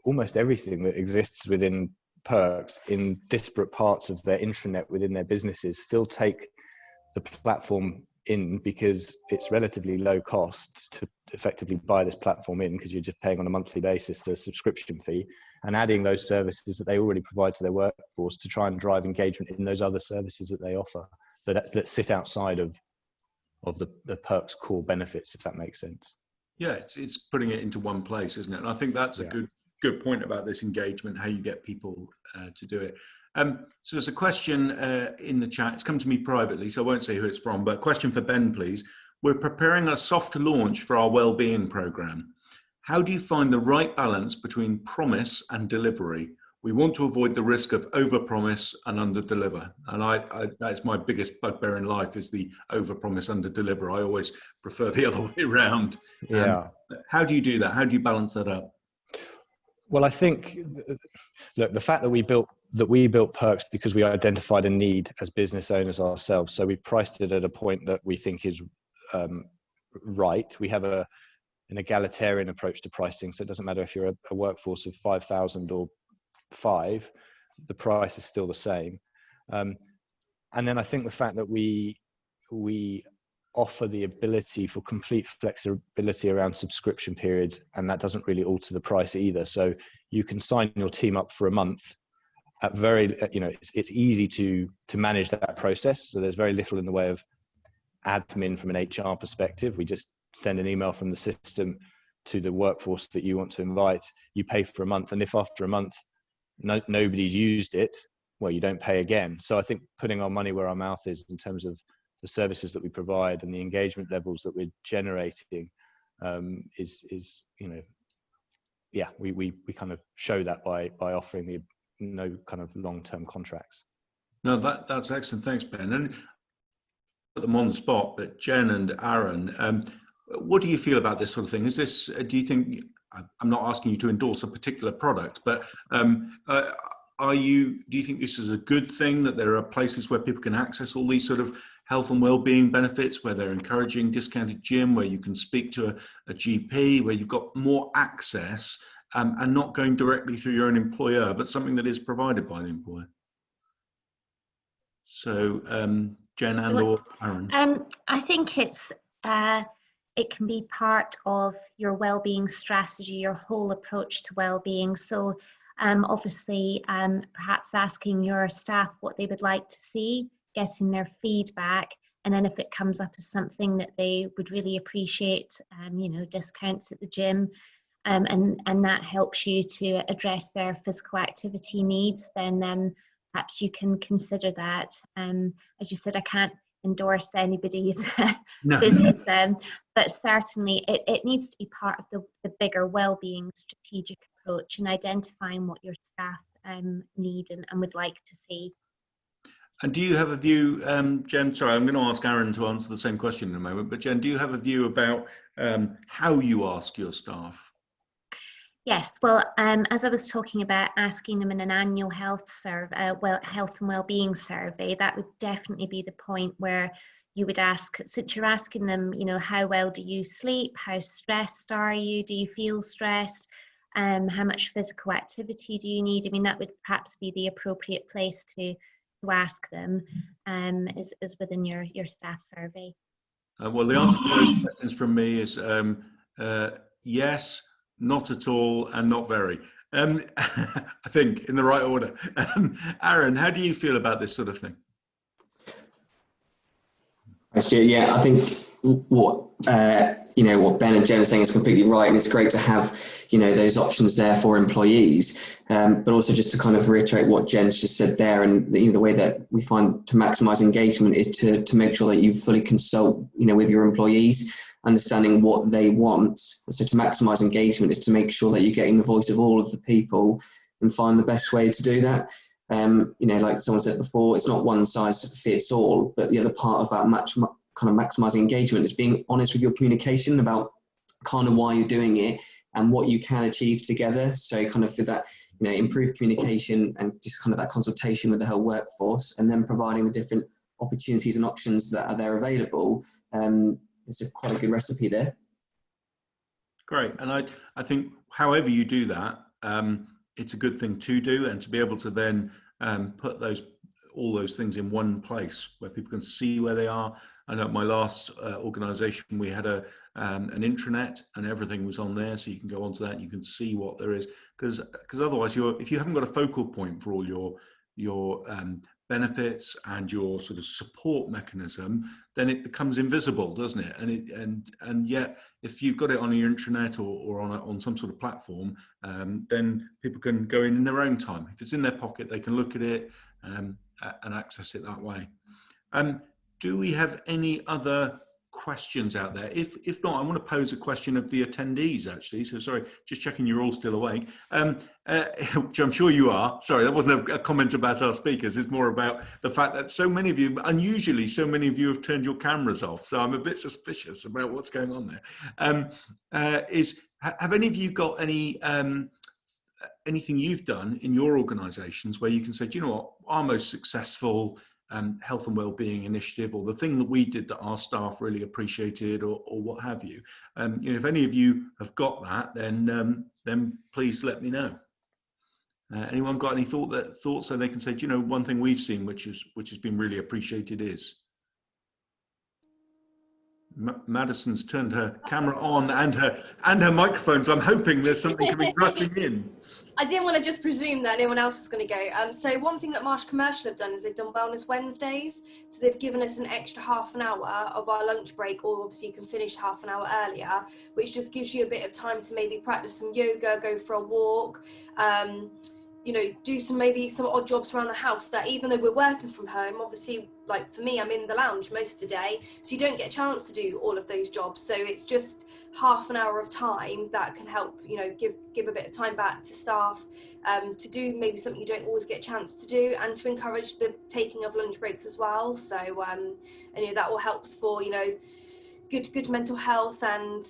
almost everything that exists within Perks in disparate parts of their intranet within their businesses still take the platform in because it's relatively low cost to effectively buy this platform in, because you're just paying on a monthly basis the subscription fee and adding those services that they already provide to their workforce to try and drive engagement in those other services that they offer that sit outside of the Perks core benefits, if that makes sense. Yeah, it's putting it into one place, isn't it? And I think that's a good point about this engagement, how you get people to do it. So there's a question in the chat. It's come to me privately, so I won't say who it's from, but a question for Ben, please. We're preparing a soft launch for our wellbeing program. How do you find the right balance between promise and delivery? We want to avoid the risk of overpromise and underdeliver. And that's my biggest bugbear in life, is the overpromise, underdeliver. I always prefer the other way around. Yeah. How do you do that? How do you balance that up? Well, I think, look, the fact that we built that we built Perks because we identified a need as business owners ourselves. So we priced it at a point that we think is right. We have an egalitarian approach to pricing. So it doesn't matter if you're a workforce of 5,000 or 5, the price is still the same. And then I think the fact that we offer the ability for complete flexibility around subscription periods, and that doesn't really alter the price either. So you can sign your team up for a month at it's easy to manage that process. So there's very little in the way of admin from an HR perspective. We just send an email from the system to the workforce that you want to invite. You pay for a month, and if after a month nobody's used it, well, you don't pay again. So I think putting our money where our mouth is in terms of the services that we provide and the engagement levels that we're generating we kind of show that by offering the no kind of long-term contracts. No, that's excellent. Thanks, Ben. And put them on the spot, but Jen and Aaron, what do you feel about this sort of thing? Is this, do you think, I'm not asking you to endorse a particular product, but do you think this is a good thing, that there are places where people can access all these sort of health and well-being benefits, where they're encouraging discounted gym, where you can speak to a GP, where you've got more access and not going directly through your own employer, but something that is provided by the employer? So Jen and or Aaron. I think it can be part of your well-being strategy, your whole approach to well-being. So obviously, perhaps asking your staff what they would like to see, getting their feedback, and then if it comes up as something that they would really appreciate, discounts at the gym, and that helps you to address their physical activity needs, then perhaps you can consider that. As you said, I can't endorse anybody's business, but certainly it needs to be part of the bigger well-being strategic approach and identifying what your staff need and would like to see. And do you have a view, Jen, sorry, I'm going to ask Aaron to answer the same question in a moment, but Jen, do you have a view about how you ask your staff? Yes, well, as I was talking about asking them in an annual health and well-being survey, that would definitely be the point where you would ask, since you're asking them, how well do you sleep? How stressed are you? Do you feel stressed? How much physical activity do you need? I mean, that would perhaps be the appropriate place to ask them, is within your staff survey. Well, the answer to those questions from me is yes, not at all, and not very. I think in the right order. Aaron, how do you feel about this sort of thing? Yeah, I think what Ben and Jen are saying is completely right, and it's great to have those options there for employees. But also just to kind of reiterate what Jen just said there, and the way that we find to maximise engagement is to make sure that you fully consult with your employees, understanding what they want. So to maximise engagement is to make sure that you're getting the voice of all of the people and find the best way to do that. Like someone said before, it's not one size fits all, but the other part of that kind of maximising engagement is being honest with your communication about kind of why you're doing it and what you can achieve together. So kind of with that, improved communication and just kind of that consultation with the whole workforce, and then providing the different opportunities and options that are there available. It's quite a good recipe there. Great. And I think however you do that, it's a good thing to do, and to be able to then put all those things in one place where people can see where they are. I know at my last organisation we had an intranet, and everything was on there, so you can go onto that and you can see what there is. Because otherwise, if you haven't got a focal point for all your benefits and your sort of support mechanism, then it becomes invisible, doesn't it? And yet, if you've got it on your intranet or on some sort of platform, then people can go in their own time. If it's in their pocket, they can look at it and access it that way. Do we have any other questions out there? If not, I want to pose a question of the attendees, actually. So sorry, just checking you're all still awake. Which I'm sure you are. Sorry, that wasn't a comment about our speakers. It's more about the fact that so many of you, unusually, so many of you have turned your cameras off. So I'm a bit suspicious about what's going on there. Have any of you got any anything you've done in your organisations where you can say, do you know what, our most successful health and wellbeing initiative, or the thing that we did that our staff really appreciated, or what have you. You know, if any of you have got that, then please let me know. Anyone got any thoughts so they can say, do you know, one thing we've seen which has been really appreciated is. Madison's turned her camera on and her microphone, so I'm hoping there's something coming rushing in. I didn't want to just presume that anyone else was going to go. So one thing that Marsh Commercial have done is they've done Wellness Wednesdays. So they've given us an extra half an hour of our lunch break, or obviously you can finish half an hour earlier, which just gives you a bit of time to maybe practice some yoga, go for a walk, you know, do maybe some odd jobs around the house that, even though we're working from home, obviously, like for me, I'm in the lounge most of the day, so you don't get a chance to do all of those jobs. So it's just half an hour of time that can help, you know, give a bit of time back to staff to do maybe something you don't always get a chance to do, and to encourage the taking of lunch breaks as well. So and you know, that all helps for, you know, good mental health, and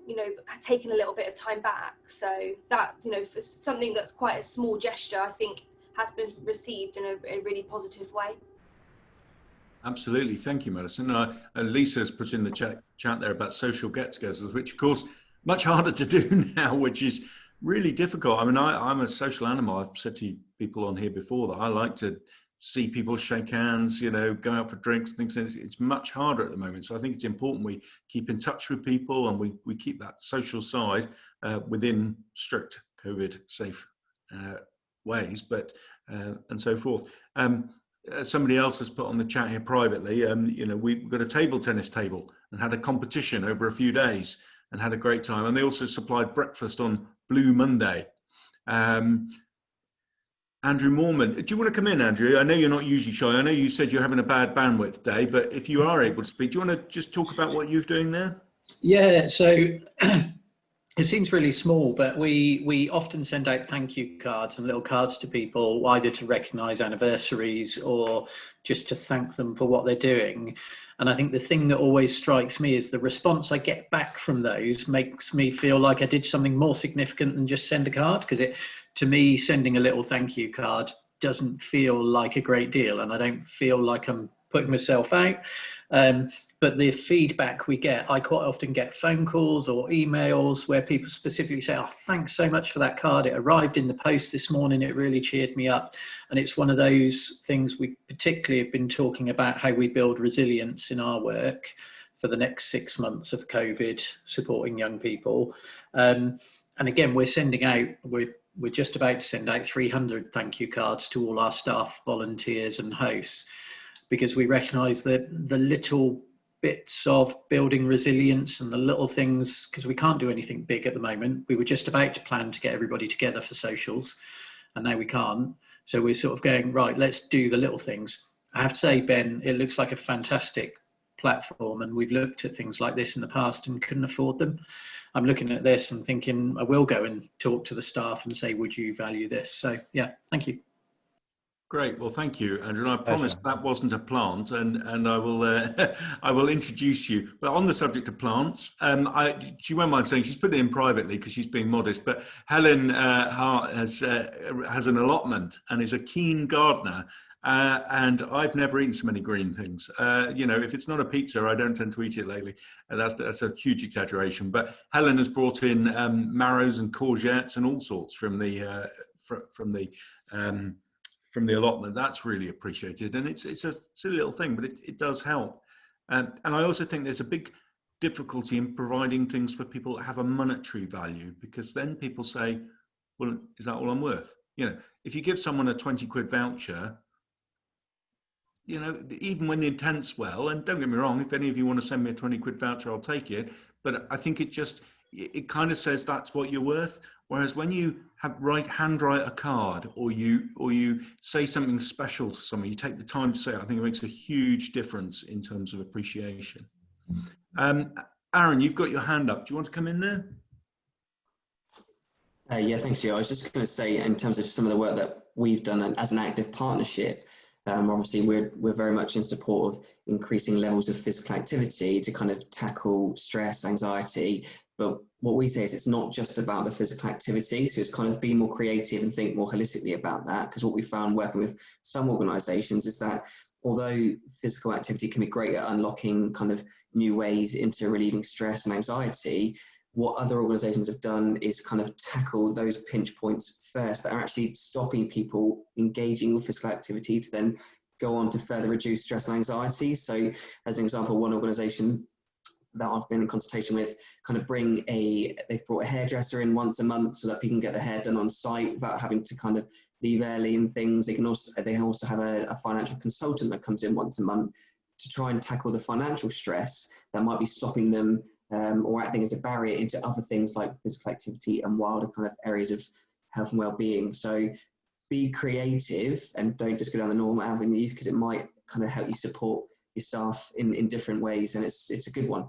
you know, taking a little bit of time back. So that, you know, for something that's quite a small gesture, I think has been received in a really positive way. Absolutely, thank you, Madison. Lisa's put in the chat there about social get-togethers, which of course much harder to do now, which is really difficult. I mean, I'm a social animal. I've said to people on here before that I like to see people shake hands, you know, go out for drinks, things. It's much harder at the moment. So I think it's important we keep in touch with people, and we keep that social side within strict COVID safe ways, but and so forth. Somebody else has put on the chat here privately, you know, we've got a table tennis table and had a competition over a few days and had a great time. And they also supplied breakfast on Blue Monday. Andrew Mormon, do you want to come in, Andrew? I know you're not usually shy. I know you said you're having a bad bandwidth day, but if you are able to speak, do you want to just talk about what you're doing there? Yeah, so it seems really small, but we often send out thank you cards and little cards to people, either to recognise anniversaries or just to thank them for what they're doing. And I think the thing that always strikes me is the response I get back from those makes me feel like I did something more significant than just send a card, because to me, sending a little thank you card doesn't feel like a great deal, and I don't feel like I'm putting myself out. But the feedback we get, I quite often get phone calls or emails where people specifically say, oh, thanks so much for that card. It arrived in the post this morning. It really cheered me up. And it's one of those things we particularly have been talking about, how we build resilience in our work for the next 6 months of COVID, supporting young people. And again, we're sending out, we're just about to send out 300 thank you cards to all our staff, volunteers and hosts, because we recognise that the little bits of building resilience and the little things, because we can't do anything big at the moment. We were just about to plan to get everybody together for socials, and now we can't. So we're sort of going, right, let's do the little things. I have to say, Ben, it looks like a fantastic platform, and we've looked at things like this in the past and couldn't afford them. I'm looking at this and thinking I will go and talk to the staff and say, would you value this? So yeah, thank you. Great. Well, thank you, Andrew. And I promise that wasn't a plant, and I will I will introduce you. But on the subject of plants, she won't mind saying she's put it in privately because she's being modest. But Helen Hart has an allotment and is a keen gardener. And I've never eaten so many green things. You know, if it's not a pizza, I don't tend to eat it lately. That's a huge exaggeration. But Helen has brought in marrows and courgettes and all sorts from the allotment. That's really appreciated, and it's a silly little thing, but it does help. And I also think there's a big difficulty in providing things for people that have a monetary value, because then people say, well, is that all I'm worth? You know, if you give someone a 20 quid voucher, you know, even when the intent's well, and don't get me wrong, if any of you want to send me a 20 quid voucher, I'll take it. But I think it kind of says that's what you're worth. Whereas when you handwrite a card, or you say something special to someone, you take the time to say it, I think it makes a huge difference in terms of appreciation. Aaron, you've got your hand up. Do you want to come in there? Yeah, thanks, Joe. I was just going to say, in terms of some of the work that we've done as an active partnership, obviously we're very much in support of increasing levels of physical activity to kind of tackle stress, anxiety, But what we say is it's not just about the physical activity. So it's kind of be more creative and think more holistically about that. Because what we found working with some organisations is that although physical activity can be great at unlocking kind of new ways into relieving stress and anxiety, what other organisations have done is kind of tackle those pinch points first that are actually stopping people engaging with physical activity to then go on to further reduce stress and anxiety. So as an example, one organisation that I've been in consultation with kind of they've brought a hairdresser in once a month so that people can get their hair done on site without having to kind of leave early and things. They also have a financial consultant that comes in once a month to try and tackle the financial stress that might be stopping them or acting as a barrier into other things like physical activity and wilder kind of areas of health and well-being. So be creative and don't just go down the normal avenues, because it might kind of help you support your staff in different ways, and it's a good one.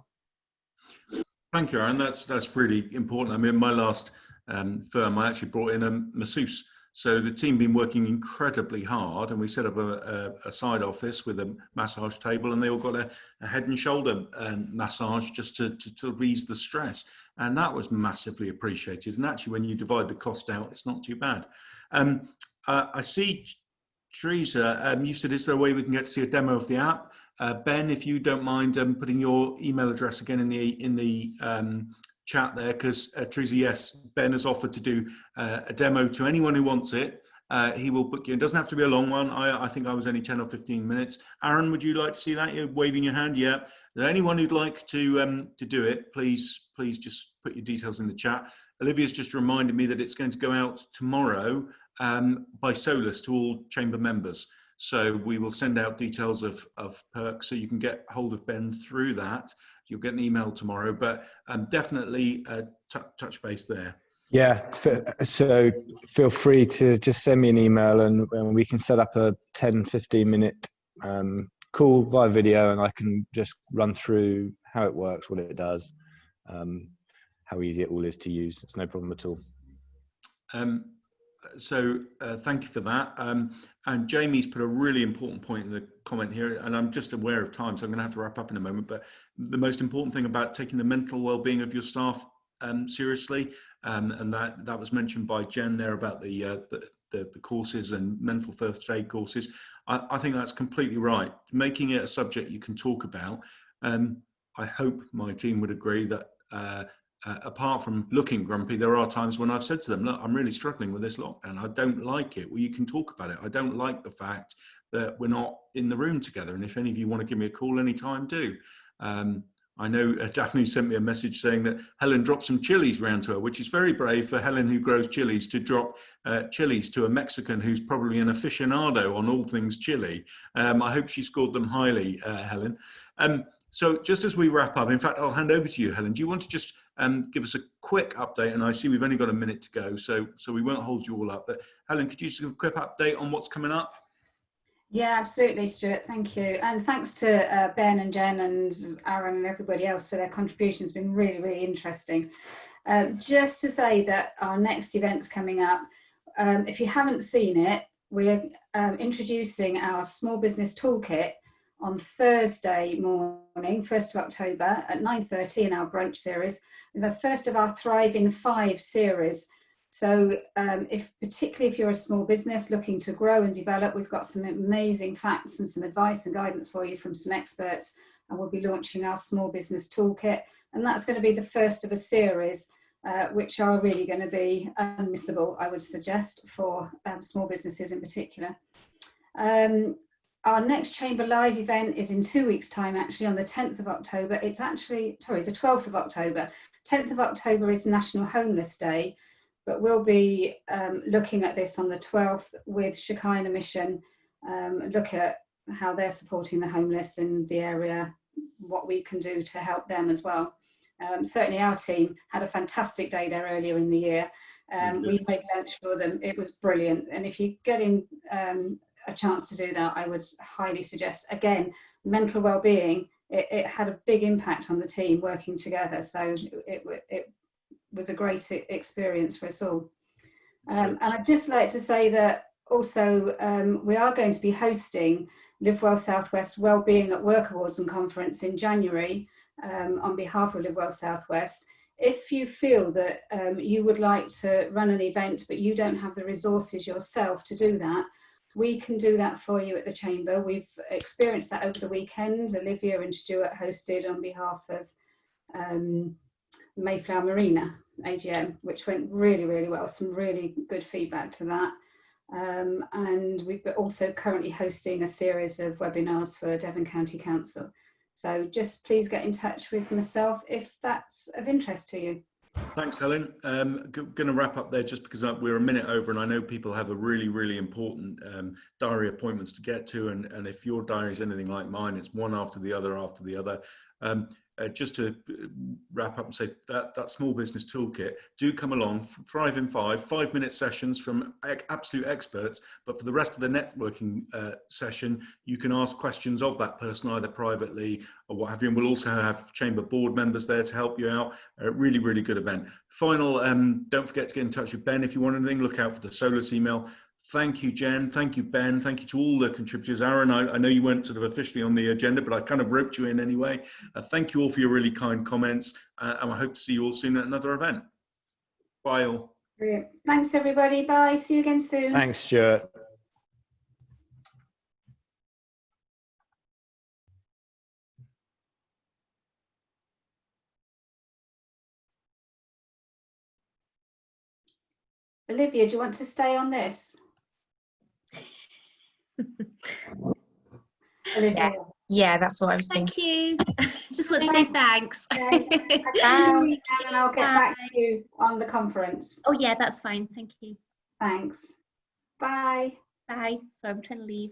Thank you, Aaron. That's really important. I mean, my last firm, I actually brought in a masseuse. So the team been working incredibly hard, and we set up a side office with a massage table, and they all got a head and shoulder massage just to ease the stress. And that was massively appreciated. And actually, when you divide the cost out, it's not too bad. I see, Teresa, you said, is there a way we can get to see a demo of the app? Ben, if you don't mind putting your email address again in the chat there, because Teresa, yes, Ben has offered to do a demo to anyone who wants it. He will book you. It doesn't have to be a long one. I think I was only 10 or 15 minutes. Aaron, would you like to see that? You're waving your hand. Yeah. Anyone who'd like to do it, please just put your details in the chat. Olivia's just reminded me that it's going to go out tomorrow by Solus to all chamber members. So we will send out details of perks, so you can get hold of Ben through that. You'll get an email tomorrow, but definitely touch base there. Yeah, so feel free to just send me an email, and we can set up a 10-15 minute call via video, and I can just run through how it works, what it does, how easy it all is to use. It's no problem at all. So thank you for that. And Jamie's put a really important point in the comment here, and I'm just aware of time, so I'm going to have to wrap up in a moment. But the most important thing about taking the mental well-being of your staff seriously, and that was mentioned by Jen there about the courses and mental first aid courses. I think that's completely right. Making it a subject you can talk about. I hope my team would agree that apart from looking grumpy, there are times when I've said to them, look, I'm really struggling with this lockdown. I don't like it. Well, you can talk about it. I don't like the fact that we're not in the room together. And if any of you want to give me a call anytime, do. I know Daphne sent me a message saying that Helen dropped some chilies round to her, which is very brave for Helen, who grows chilies, to drop chilies to a Mexican who's probably an aficionado on all things chili. I hope she scored them highly, Helen. So just as we wrap up, in fact, I'll hand over to you, Helen. Do you want to just give us a quick update? And I see we've only got a minute to go, so we won't hold you all up. But Helen, could you just give a quick update on what's coming up? Yeah, absolutely, Stuart. Thank you. And thanks to Ben and Jen and Aaron and everybody else for their contributions. It's been really, really interesting. Just to say that our next event's coming up. If you haven't seen it, we're introducing our Small Business Toolkit on Thursday morning, 1st of October at 9:30 in our brunch series. It's the first of our Thrive in 5 series. So particularly if you're a small business looking to grow and develop, we've got some amazing facts and some advice and guidance for you from some experts, and we'll be launching our Small Business Toolkit, and that's going to be the first of a series which are really going to be unmissable, I would suggest, for small businesses in particular. Our next Chamber Live event is in 2 weeks' time, actually, on the 10th of October. It's actually, sorry, the 12th of October. 10th of October is National Homeless Day, but we'll be looking at this on the 12th with Shekinah Mission, look at how they're supporting the homeless in the area, what we can do to help them as well. Certainly our team had a fantastic day there earlier in the year. We made lunch for them. It was brilliant. And if you get in a chance to do that, I would highly suggest. Again, mental well-being, it had a big impact on the team working together. So it was a great experience for us all. And I'd just like to say that also we are going to be hosting Livewel Southwest Wellbeing at Work Awards and Conference in January on behalf of Livewel Southwest. if you feel that you would like to run an event but you don't have the resources yourself to do that, we can do that for you at the Chamber. We've experienced that over the weekend. Olivia and Stuart hosted on behalf of Mayflower Marina AGM, which went really, really well. Some really good feedback to that. And we've also currently hosting a series of webinars for Devon County Council. So just please get in touch with myself if that's of interest to you. Thanks, Helen. Going to wrap up there just because we're a minute over, and I know people have a really, really important diary appointments to get to. And if your diary is anything like mine, it's one after the other after the other. Just to wrap up and say that small business toolkit, do come along. Thrive in 5-minute sessions from absolute experts, but for the rest of the networking session, you can ask questions of that person either privately or what have you, and we'll also have Chamber board members there to help you out. A really, really good event. Final, don't forget to get in touch with Ben if you want anything. Look out for the Solus email. Thank you, Jen. Thank you, Ben. Thank you to all the contributors. Aaron, I know you weren't sort of officially on the agenda, but I kind of roped you in anyway. Thank you all for your really kind comments, and I hope to see you all soon at another event. Bye all. Brilliant. Thanks, everybody. Bye. See you again soon. Thanks, Stuart. Olivia, do you want to stay on this? Olivia. Yeah, that's what I was Thank thinking. you. Just want to say thanks. And I'll get back to you on the conference. Oh yeah, that's fine. Thank you. Thanks. Bye. Bye. Sorry, I'm trying to leave.